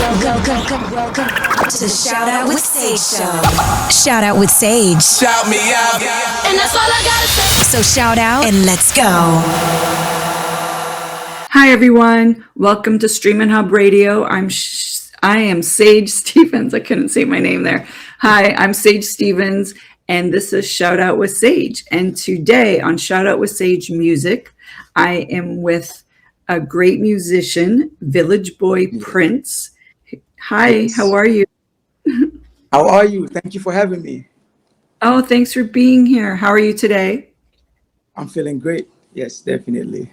Welcome to the Shout Out with Sage show. Shout Out with Sage. Shout me out. And that's all I gotta say. So shout out and let's go. Hi everyone, welcome to Streaminn HUBB Radio. I am Sage Stevens. I couldn't say my name there. Hi, I'm Sage Stevens, and this is Shout Out with Sage. And today on Shout Out with Sage Music, I am with a great musician, Village Boy Prince. Hi, Yes. how are you? How are you? Thank you for having me. Oh, thanks for being here. How are you today? I'm feeling great. Yes, definitely.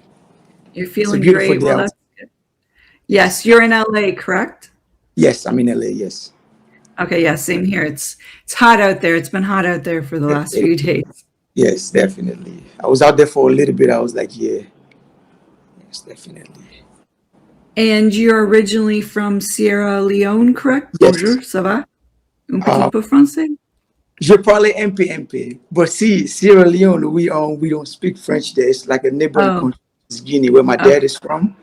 You're It's a feeling beautiful great. day Well, out. that's good. Yes, you're in LA, correct? Yes, I'm in LA. Yes. Okay, yeah, same here. It's hot out there. It's been hot out there for the last few days. Yes, definitely. I was out there for a little bit. I was like, yeah, yes, definitely. And you're originally from Sierra Leone, correct? Yes. Bonjour, ça va? Un petit Uh, peu français? Je parle MP. But see, Sierra Leone, we don't speak French there. It's like a neighboring Oh, country, it's Guinea, where my dad is from.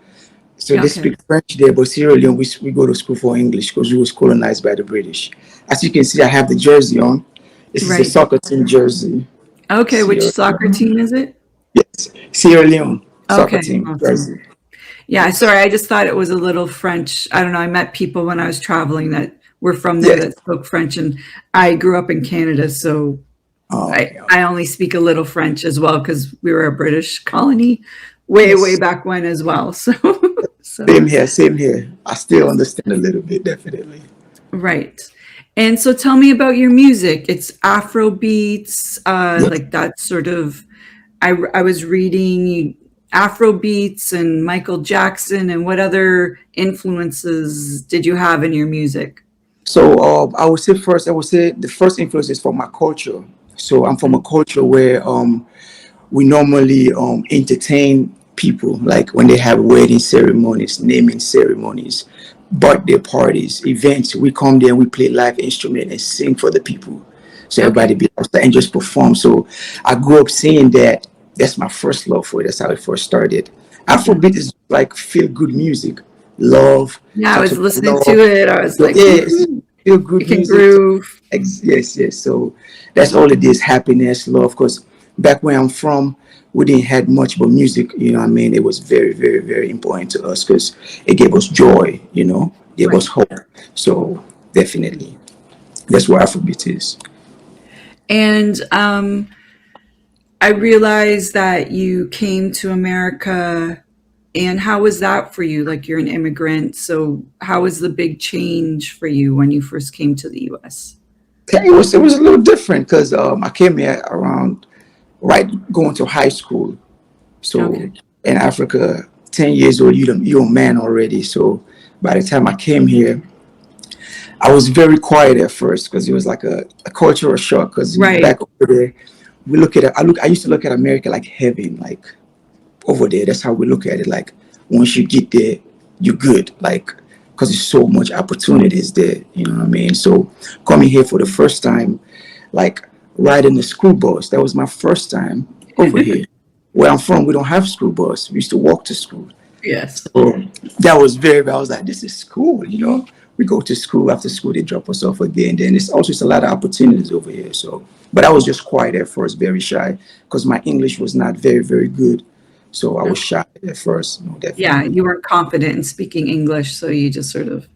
So yeah, they okay. speak French there, but Sierra Leone, we go to school for English because we was colonized by the British. As you can see, I have the jersey on. This is a Right. soccer team jersey. Okay, which Sierra soccer team is it? Yes, Sierra Leone soccer Okay, team awesome. jersey. Yeah, sorry, I just thought it was a little French. I don't know. I met people when I was traveling that were from there Yes. that spoke French, and I grew up in Canada, so Oh, I only speak a little French as well because we were a British colony way yes. back when as well. So, so Same here. I still understand a little bit, definitely. right. And so tell me about your music. It's Afro beats, Yes. like that sort of. I was reading Afro beats and Michael Jackson, and what other influences did you have in your music? So I would say the first influence is from my culture. So I'm from a culture where we normally entertain people, like when they have wedding ceremonies, naming ceremonies, birthday parties, events. We come there and we play live instrument and sing for the people. So everybody Okay. be outside and just perform. So I grew up seeing that. That's my first love for it. That's how it first started. Mhm. Afrobeat is like feel good music, love, Yeah, I talks was about listening to love. it. I was like, Yes, woohoo, feel you good can music. groove. Yes. So that's all it is, happiness, love. Because back where I'm from, we didn't had much, but music, you know what I mean? It was very, very, very important to us because it gave us joy, gave us Right. hope. So definitely, that's what Afrobeat is. And I realized that you came to America, and how was that for you? Like you're an immigrant, so how was the big change for you when you first came to the US? It was a little different because I came here around right going to high school. So Okay. in Africa, 10 years old, you're a man already. So by the time I came here, I was very quiet at first because it was like a cultural shock. Because Right. back over there, I used to look at America like heaven, like over there. That's how we look at it. Like once you get there, you're good. Like because there's so much opportunities there. You know what I mean? So coming here for the first time, like riding the school bus, that was my first time over here. Where I'm from, we don't have school bus. We used to walk to school. Yes. So that was I was like, this is cool. We go to school, after school, they drop us off again. Then it's also just a lot of opportunities over here. So, but I was just quiet at first, very shy, because my English was not very, very good. So I was shy at first, Yeah, definitely. you weren't confident in speaking English, so you just sort of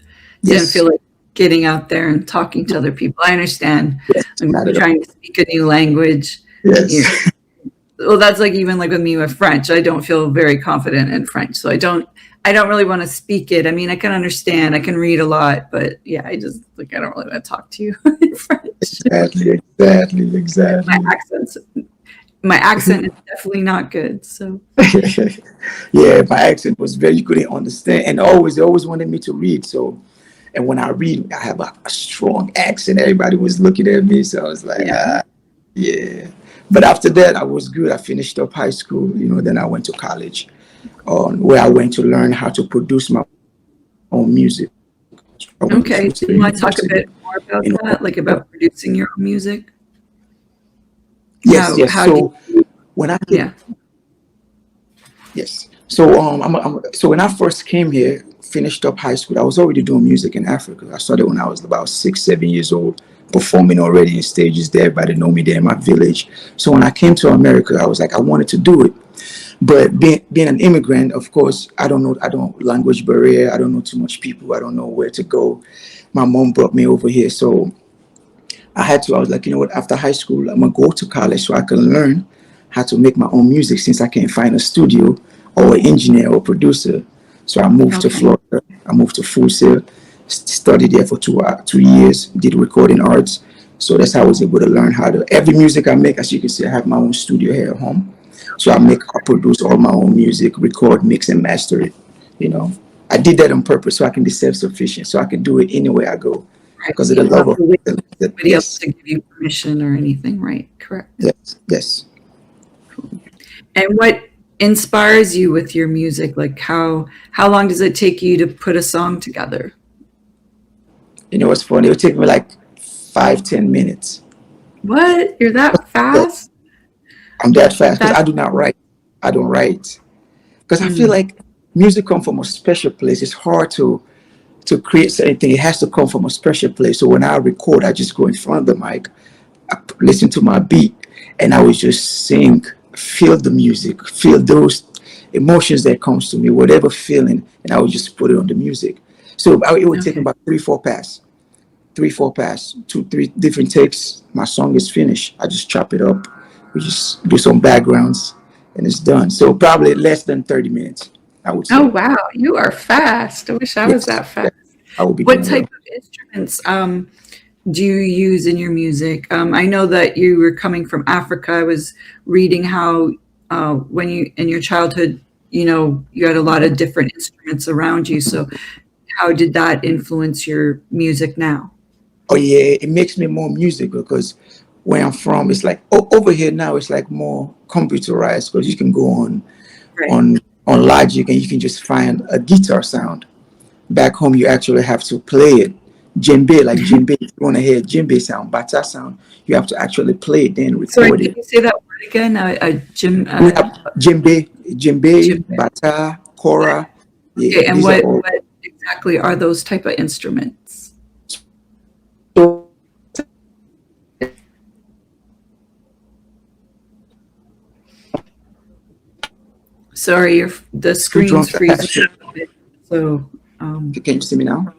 didn't Yes, feel like getting out there and talking to other people. I understand yes, when not you're at all. trying to speak a new language. You, Yes, well, that's like even like with me with French. I don't feel very confident in French, so I don't really want to speak it. I mean, I can understand, I can read a lot, but yeah, I just like I don't really want to talk to you in French. My exactly. accent's my accent is definitely not good. So Yeah, my accent was very, you couldn't understand. And they always wanted me to read. So, and when I read, I have a strong accent. Everybody was looking at me. So I was like, yeah. yeah. But after that, I was good. I finished up high school, then I went to college, where I went to learn how to produce my own music. I went to Okay. Full Do Sail you want to talk a University. bit more about You that, like know, about producing your own music? yes. How do So when I yeah. Yes. So so when I first came here, finished up high school, I was already doing music in Africa. I started when I was about 6, 7 years old, performing already in stages there. Everybody know me there in my village. So when I came to America, I was like, I wanted to do it. But being an immigrant, of course, I don't language barrier. I don't know too much people. I don't know where to go. My mom brought me over here. So I was like, you know what, after high school, I'm going to go to college so I can learn how to make my own music since I can't find a studio or an engineer or producer. So I moved to Florida. I moved to Full Sail, studied there for 2 years, did recording arts. So that's how I was able to learn how to, every music I make, as you can see, I have my own studio here at home. So I produce all my own music, record, mix, and master it. You know, I did that on purpose so I can be self-sufficient, so I can do it anywhere I go because of the love of nobody else to give you permission or anything, right? Correct. Yes. And what inspires you with your music? Like how long does it take you to put a song together? You know what's funny? It would take me like 5-10 minutes. What? You're that fast? I'm that fast because I do not write. I don't write because I feel like music comes from a special place. It's hard to create anything. It has to come from a special place. So when I record, I just go in front of the mic, I listen to my beat, and I would just sing, feel the music, feel those emotions that comes to me, whatever feeling, and I would just put it on the music. So it would take about 3-4 passes, 2-3 different takes. My song is finished. I just chop it up. We just do some backgrounds, and it's done. So probably less than 30 minutes, I would say. Oh wow, you are fast. I wish I was that fast. I will be. What type of instruments do you use in your music? I know that you were coming from Africa. I was reading how when you in your childhood, you know, you had a lot of different instruments around you. So how did that influence your music now? Oh yeah, it makes me more musical because where I'm from, it's like over here now, it's like more computerized because you can go on Logic and you can just find a guitar sound. Back home, you actually have to play it. Djembe, like djembe, if you want to hear djembe sound, bata sound, you have to actually play it, then record Sorry, it. can you say that word again? We have djembe, bata, kora. Yeah, Okay, and what exactly are those type of instruments? So, Sorry, the screen's freezing. So, can you see me now?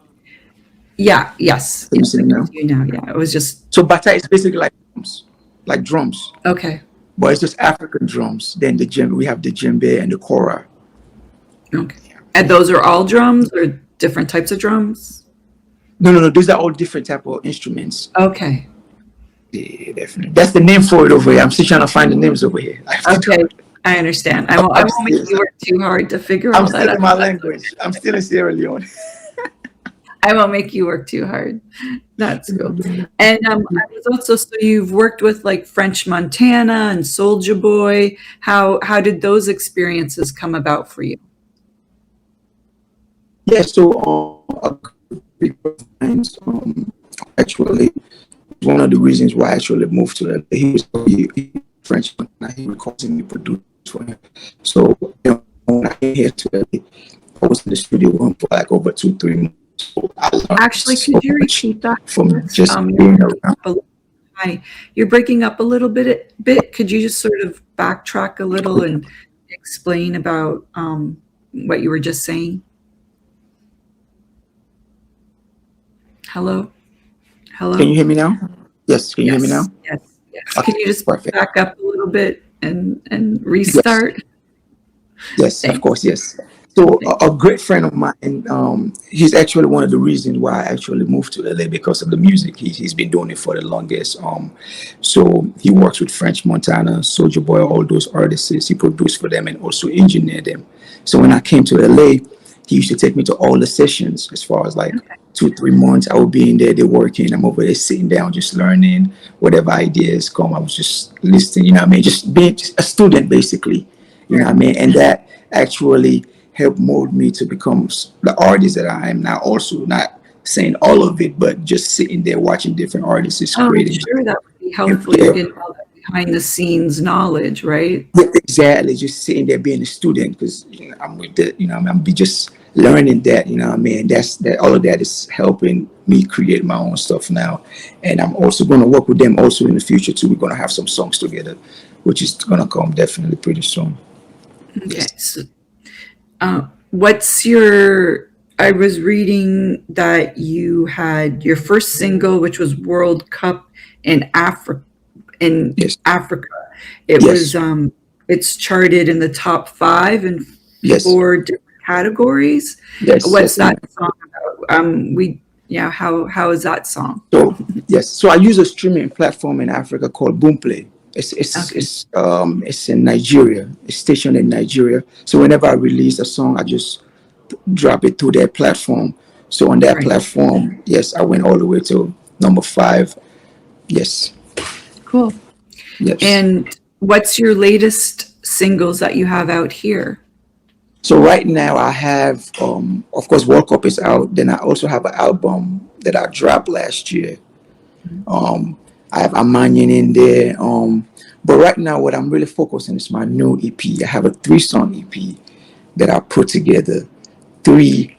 Yes. Can you see me now? You now, yeah. It was just So bata is basically like drums. okay. But it's just African drums. Then the djembe, we have the djembe and the kora. Okay. And those are all drums or different types of drums? No. These are all different type of instruments. Okay. Yeah, definitely. That's the name for it over here. I'm still trying to find the names over here. Okay. I understand. I won't make you work too hard to figure all that out. I'm still in my language. I'm still in Sierra Leone. I won't make you work too hard. That's cool. And I was also, so you've worked with like French Montana and Soulja Boy. How did those experiences come about for you? Yeah, so a big friends, actually, one of the reasons why I actually moved to LA, he French Montana, he recorded me, produced for him. So when I came here to LA, I was in the studio with him for like over 2-3 months. So actually, could you repeat that from just being around? Hi, you're breaking up a little bit. Could you just sort of backtrack a little and explain about what you were just saying? Hello. Can you hear me now? Yes. Can you hear me now? Yes. Okay, Can you just perfect. back up a little bit and restart? Yes, of course, yes. So a great friend of mine, he's actually one of the reasons why I actually moved to LA because of the music. He's been doing it for the longest. So he works with French Montana, Soulja Boy, all those artists. He produced for them and also engineered them. So when I came to LA, he used to take me to all the sessions as far as like 2-3 months. I would be in there, they're working. I'm over there sitting down, just learning whatever ideas come. I was just listening, you know what I mean? Just being a student, basically, you know what I mean? And that actually helped mold me to become the artist that I am now. Also, not saying all of it, but just sitting there watching different artists creating. Sure, that would be helpful. Yeah. You're getting all that behind the scenes knowledge, right? Yeah, exactly. Just sitting there being a student because I'm with the, I'm be just learning that, you know what I mean? That's that all of that is helping me create my own stuff now. And I'm also gonna work with them also in the future too. We're gonna have some songs together, which is gonna come definitely pretty soon. Okay. Yes. So, what's your? I was reading that you had your first single, which was World Cup in Africa. In Yes. Africa, it Yes. was. It's charted in the top 5 in Yes. 4 different categories. Yes. What's Yes. that song about? Yeah. How is that song? So yes, so I use a streaming platform in Africa called Boomplay. Okay. It's in Nigeria. It's stationed in Nigeria. So whenever I release a song, I just drop it to their platform. So on that Right. platform, yes, I went all the way to number 5. Yes, Cool. yes. And what's your latest singles that you have out here? So right now I have, of course, World Cup is out. Then I also have an album that I dropped last year. Um, I have Amanyan in there. But right now, what I'm really focusing is my new EP. I have a 3-song EP that I put together. 3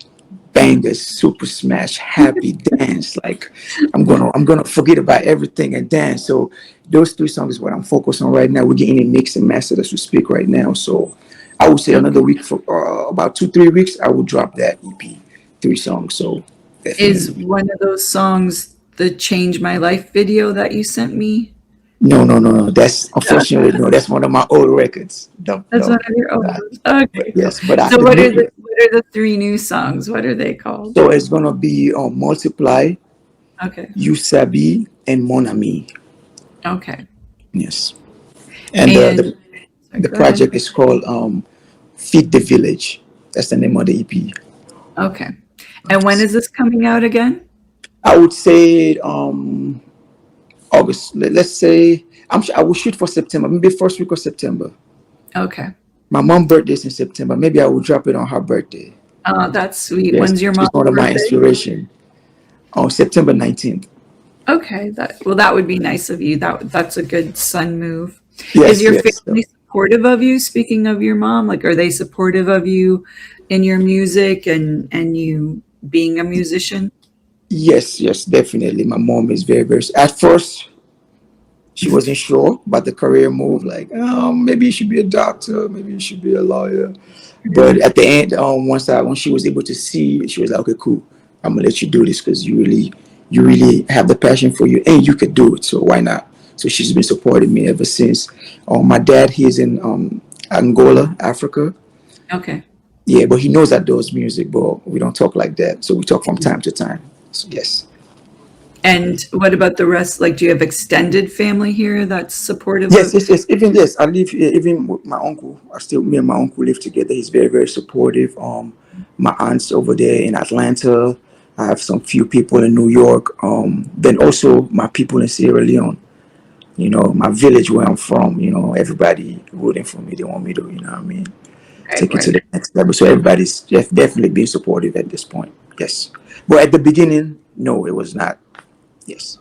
bangers, super smash, happy dance. Like I'm gonna forget about everything and dance. So those 3 songs is what I'm focused on right now. We're getting it mixed and mastered as we speak right now. So I would say another Okay. week for about 2-3 weeks, I will drop that EP, 3 songs. So Is definitely. one of those songs the Change My Life video that you sent me? No, no, no, no. That's unfortunately no. That's one of my old records. No, That's one no. of your old Uh, ones. but Okay, cool. yes, but So the new. what are the 3 new songs? What are they called? So it's gonna be Multiply, Okay. You Sabi, and Mon Ami. Okay. Yes, and And sorry, the go ahead. project is called Feed the Village. That's the name of the EP. Okay. And when is this coming out again? I would say August. Let's say I will shoot for September, maybe first week of September. Okay. My mom's birthday is in September. Maybe I will drop it on her birthday. Oh, that's sweet. Yes, When's your she's mom's one of my birthday? inspiration. On September 19th. Okay. That would be nice of you. That's a good son move. Is Yes, your yes. family supportive of you? Speaking of your mom, like, are they supportive of you in your music and you being a musician? Yes, yes, definitely. My mom is very, very. At first, she wasn't sure about the career move. Like, maybe you should be a doctor, maybe you should be a lawyer. But at the end, when she was able to see, she was like, okay, cool. I'm gonna let you do this because you really have the passion for you, and you could do it. So why not? So she's been supporting me ever since. My dad, he's in Angola, Africa. Okay. Yeah, but he knows I does music, but we don't talk like that. So we talk from time to time. So yes. And what about the rest? Like, do you have extended family here that's supportive Yes, of? yes, yes. Even yes, I live here. Even with my uncle, I still me and my uncle live together. He's very, very supportive. My aunt's over there in Atlanta. I have some few people in New York. Then also my people in Sierra Leone. You know, my village where I'm from. You know, everybody rooting for me. They want me to, you know what I mean, Right, take it to right. the next level. So everybody's definitely being supportive at this point. Yes, but at the beginning, no, it was not. Yes.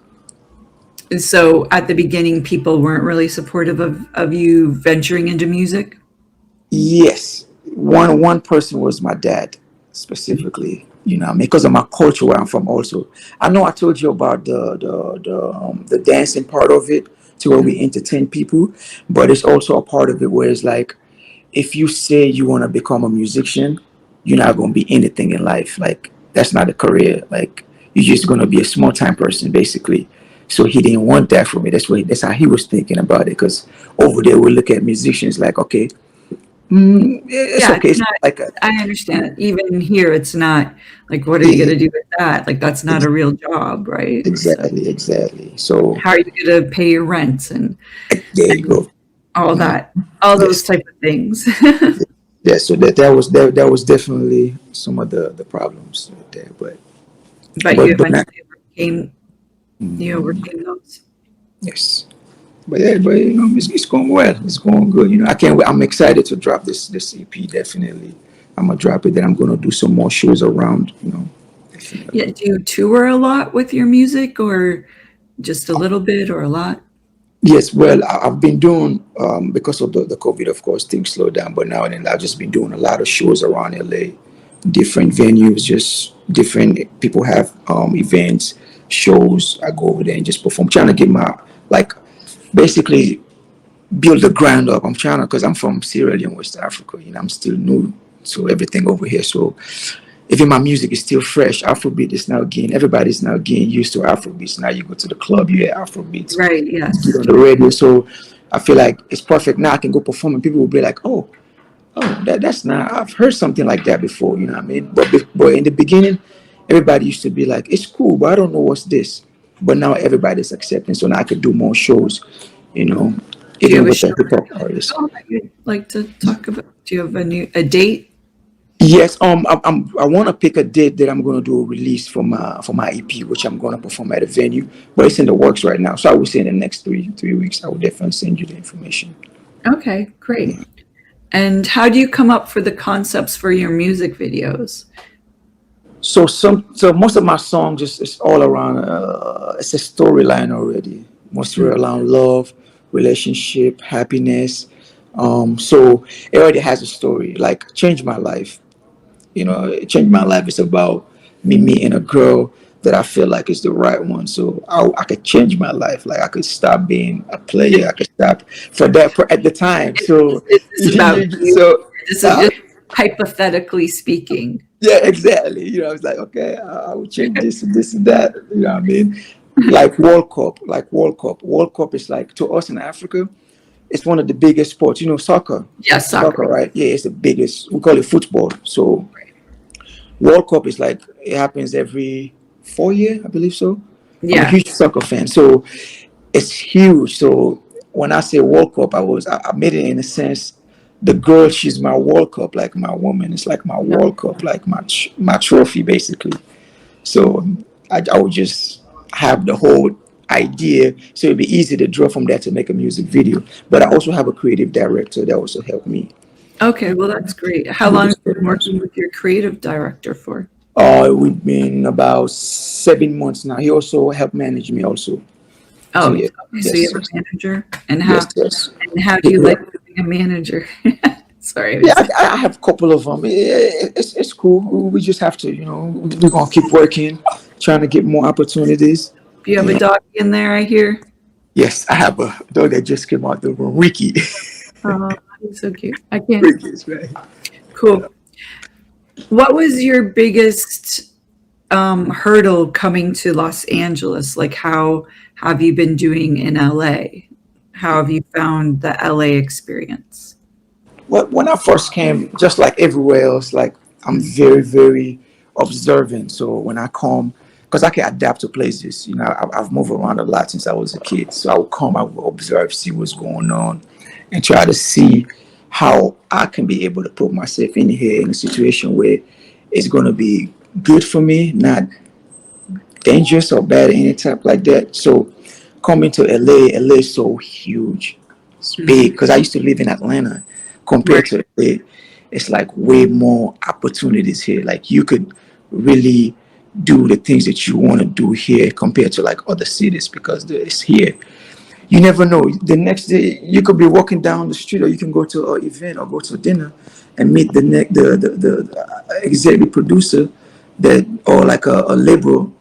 And so at the beginning, people weren't really supportive of you venturing into music. Yes, one person was my dad specifically. You know, what I mean, because of my culture where I'm from. Also, I know I told you about the dancing part of it, to where we entertain people, but it's also a part of it where it's like if you say you want to become a musician, you're not going to be anything in life. Like that's not a career. Like you're just going to be a small time person, basically. So he didn't want that for me. That's how he was thinking about it. Because over there we look at musicians like, okay, it's Yeah, okay. it's It's not. like a, I understand. Even here, it's not like, what are you yeah, going to do with that? Like, that's not ex- a real job, right? So, exactly, exactly. So how are you going to pay your rents there you and go. all Mm, that, all those yes, type of things? yeah. So that was definitely some of the problems right there. But you But not. eventually overcame those. Yes. But yeah, but you know, it's going well. It's going good. You know, I can't wait. I'm excited to drop this EP. Definitely, I'm gonna drop it. Then I'm gonna do some more shows around. You know, Yeah. definitely. Do you tour a lot with your music, or just a little bit, or a lot? Yes. Well, I've been doing because of the COVID. Of course, things slowed down. But now and then, I've just been doing a lot of shows around LA, different venues, just different people have events, shows. I go over there and just perform, trying to get my, like, basically build the ground up. I'm trying to, because I'm from Sierra Leone, West Africa. I'm still new to everything over here. So even my music is still fresh. Afrobeat is now getting, everybody's now getting used to Afrobeats. Now you go to the club, you hear Afrobeats. Right. It's Yes. on the radio. So I feel like it's perfect. Now I can go perform and people will be like, oh, that's not, I've heard something like that before. You know what I mean? But in the beginning, everybody used to be like, it's cool, but I don't know what's this. But now everybody's accepting. So now I could do more shows, Do you even have a with show the hip hop artists. that you'd like to talk about? Do you have a date? Yes, I want to pick a date that I'm going to do a release for my EP, which I'm going to perform at a venue, but it's in the works right now. So I would say in the next three weeks, I will definitely send you the information. Okay, great. And how do you come up for the concepts for your music videos? So most of my songs is all around. It's a storyline already, mostly around love, relationship, happiness. So it already has a story. Like Change My Life. It changed my life. It's about me meeting a girl that I feel like is the right one. So I could change my life. Like I could stop being a player. I could stop for that at the time. So Is this about you? so This is just hypothetically speaking. yeah, exactly. I was like, okay, I will change this and this and that. You know what I mean? Like World Cup, World Cup is like, to us in Africa, it's one of the biggest sports. Soccer. Yes, Soccer, right? Yeah, it's the biggest. We call it football. So World Cup is like, it happens every 4 years, I believe so. I'm a Yeah. huge soccer fan, so it's huge. So when I say World Cup, I made it in a sense. The girl, she's my World Cup, like my woman. It's like my World Cup, like my trophy, basically. So I would just have the whole idea, so it'd be easy to draw from that to make a music video. But I also have a creative director that also helped me. Okay, well, that's great. How long have you been working with your creative director for? We've been about 7 months now. He also helped manage me also. So Oh, yeah, okay, so yes, you have yes, a manager? And yes. how do you like being a manager? Sorry. Yeah, I have a couple of them. It's cool. We just have to, we're gonna keep working, trying to get more opportunities. Do you have a dog in there, I hear? Yes, I have a dog that just came out the room, Ricky. Oh, he's so cute. I can't. Ricky is right. Cool. What was your biggest hurdle coming to Los Angeles? Like, how have you been doing in LA? How have you found the LA experience? Well, when I first came, just like everywhere else, like I'm very, very observant. So when I come, because I can adapt to places, I've moved around a lot since I was a kid. So I would come, I would observe, see what's going on, and try to see how I can be able to put myself in here in a situation where it's going to be good for me, not dangerous or bad, any type like that. So coming to LA is so huge. It's big because I used to live in Atlanta. Compared to LA, it's like way more opportunities here. Like you could really do the things that you want to do here compared to like other cities because it's here. You never know. The next day you could be walking down the street, or you can go to an event or go to dinner and meet the executive producer or like a label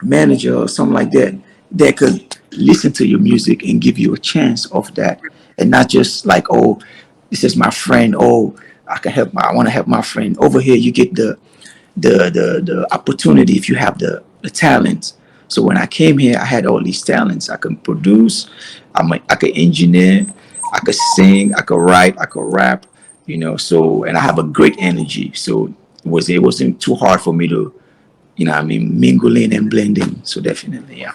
manager or something like that could listen to your music and give you a chance of that, and not just like, oh, this is my friend. Oh, I want to help my friend. Over here, you get the opportunity if you have the talent. So when I came here, I had all these talents. I can produce, I could engineer, I could sing, I could write, I could rap. So, and I have a great energy. So it wasn't too hard for me to, mingle in and blend in. So definitely, yeah.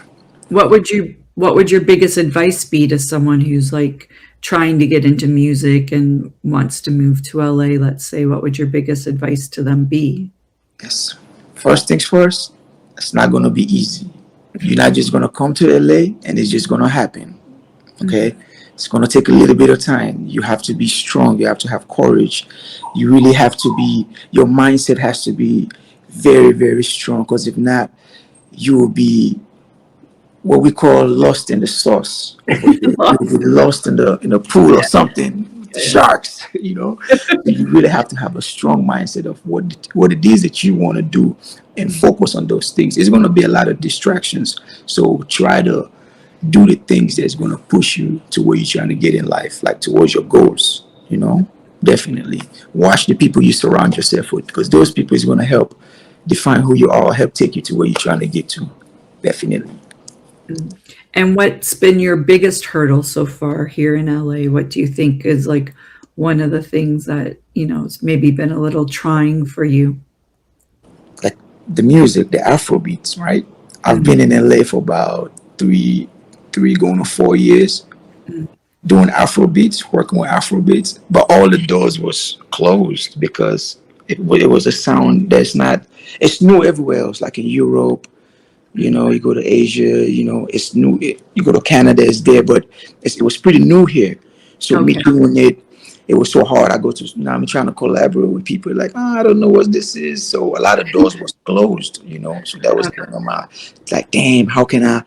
What would your biggest advice be to someone who's like trying to get into music and wants to move to LA, let's say? What would your biggest advice to them be? Yes. First things first, it's not going to be easy. You're not just going to come to LA and it's just going to happen. Okay? It's going to take a little bit of time. You have to be strong. You have to have courage. You really have to your mindset has to be very, very strong, because if not, you will be what we call lost in the sauce. You'll be lost in the pool or something. sharks, you know. You really have to have a strong mindset of what it is that you want to do and focus on those things. It's going to be a lot of distractions. So try to do the things that's going to push you to where you're trying to get in life, like towards your goals, you know. Definitely watch the people you surround yourself with, because those people is going to help define who you are, help take you to where you're trying to get to. Definitely. And what's been your biggest hurdle so far here in LA? What do you think is like one of the things that, it's maybe been a little trying for you? Like the music, the Afro beats, right? I've been in LA for about three going on 4 years, doing Afro beats, working with Afro beats, but all the doors was closed because it was a sound it's new everywhere else, like in Europe. You go to Asia, it's new. You go to Canada, it's there, but it was pretty new here. So me doing it was so hard. I go to now I'm trying to collaborate with people like, I don't know what this is. So a lot of doors was closed, So that was kind of my, like, damn, how can I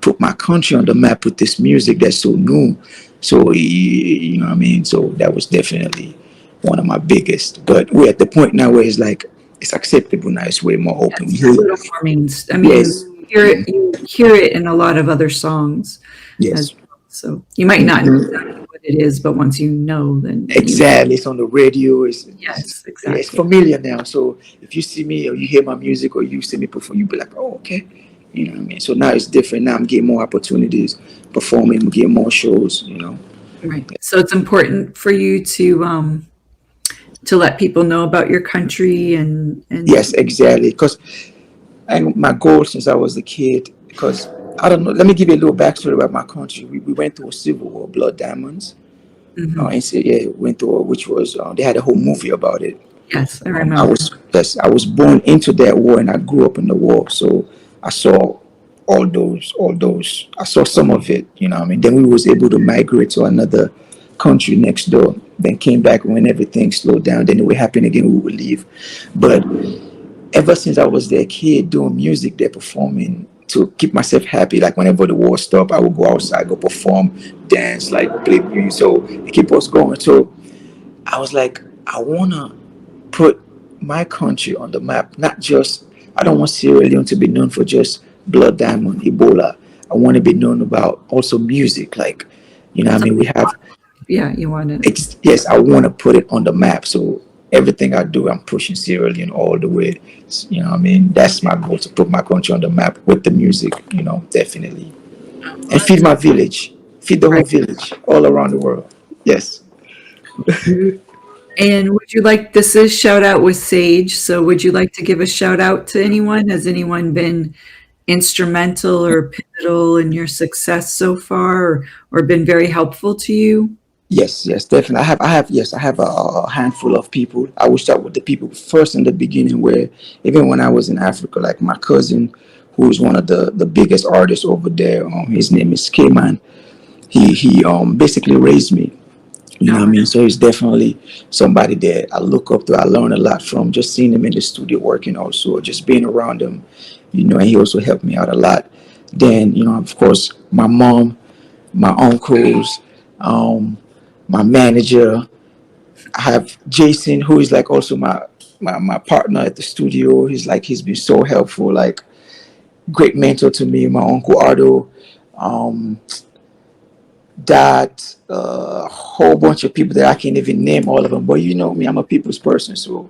put my country on the map with this music that's so new? So you know what I mean. So that was definitely one of my biggest. But we're at the point now where it's like, it's acceptable now. It's way more open. It's a little more I mean, yes. You hear it in a lot of other songs. Yes. So you might not know exactly what it is, but once you know, then exactly. It's on the radio. Yes, exactly. It's familiar now. So if you see me or you hear my music or you see me perform, you'll be like, oh, okay. You know what I mean? So now it's different. Now I'm getting more opportunities, performing, getting more shows, Right. So it's important for you to let people know about your country and Yes, exactly. Because my goal since I was a kid, because I don't know, let me give you a little backstory about my country. We went through a civil war, Blood Diamonds. And so, went through, which was they had a whole movie about it. Yes, I remember. I was born into that war and I grew up in the war, so I saw all those. I saw some of it, what I mean. Then we was able to migrate to another country next door. Then came back when everything slowed down. Then it would happen again. We would leave, but ever since I was that kid doing music, there performing to keep myself happy. Like whenever the war stopped, I would go outside, go perform, dance, like play music, so it keep us going. So I was like, I wanna put my country on the map. Not just, I don't want Sierra Leone to be known for just Blood Diamond, Ebola. I want to be known about also music. Like, what I mean, we have. Yeah, you want it. Yes, I want to put it on the map. So everything I do, I'm pushing Sierra Leone all the way. What I mean? That's my goal, to put my country on the map with the music, definitely. And feed my village, feed the whole village all around the world. Yes. And this is Shout Out with Sage. So would you like to give a shout out to anyone? Has anyone been instrumental or pivotal in your success so far, or been very helpful to you? Yes, definitely. I have a handful of people. I will start with the people first in the beginning, where even when I was in Africa, like my cousin, who is one of the biggest artists over there, his name is K-Man. He basically raised me. You know what I mean? So he's definitely somebody that I look up to. I learn a lot from, just seeing him in the studio working, also just being around him, and he also helped me out a lot. Then, of course, my mom, my uncles, my manager. I have Jason, who is like also my partner at the studio. He's been so helpful, like great mentor to me. My uncle Ardo, that a whole bunch of people that I can't even name all of them. But me, I'm a people's person, so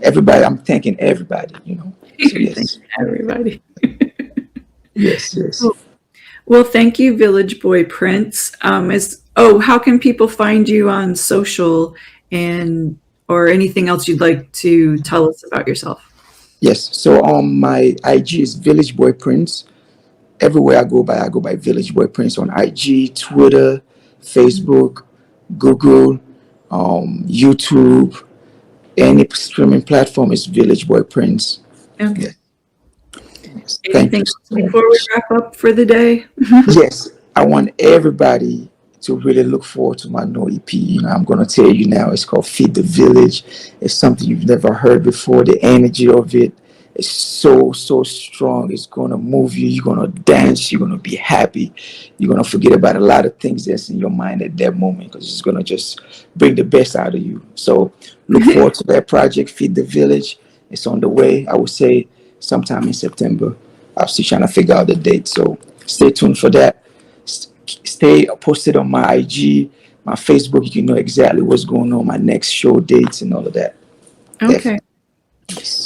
everybody. I'm thanking everybody. So, yes, everybody. yes. Well, thank you, Village Boy Prince. How can people find you on social or anything else you'd like to tell us about yourself? Yes. So my IG is Village Boy Prince. Everywhere I go by Village Boy Prince on IG, Twitter, Facebook, Google, YouTube, any streaming platform is Village Boy Prince. Okay. Yes. Anything before we wrap up for the day? Yes, I want everybody to really look forward to my new EP. I'm going to tell you now, it's called Feed the Village. It's something you've never heard before. The energy of it It's so strong. It's gonna move you. You're gonna dance. You're gonna be happy. You're gonna forget about a lot of things that's in your mind at that moment because it's gonna just bring the best out of you. So look forward to that project, Feed the Village. It's on the way. I would say sometime in September. I'm still trying to figure out the date. So stay tuned for that. Stay posted on my IG, my Facebook. You can know exactly what's going on, my next show dates and all of that. Okay.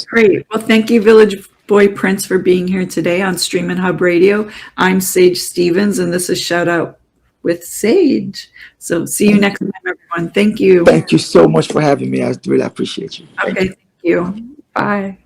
Great. Well, thank you, Village Boy Prince, for being here today on Streaminn Hub Radio. I'm Sage Stevens, and this is Shout Out with Sage. So see you next time, everyone. Thank you. Thank you so much for having me. I really appreciate you. Okay, thank you. Bye.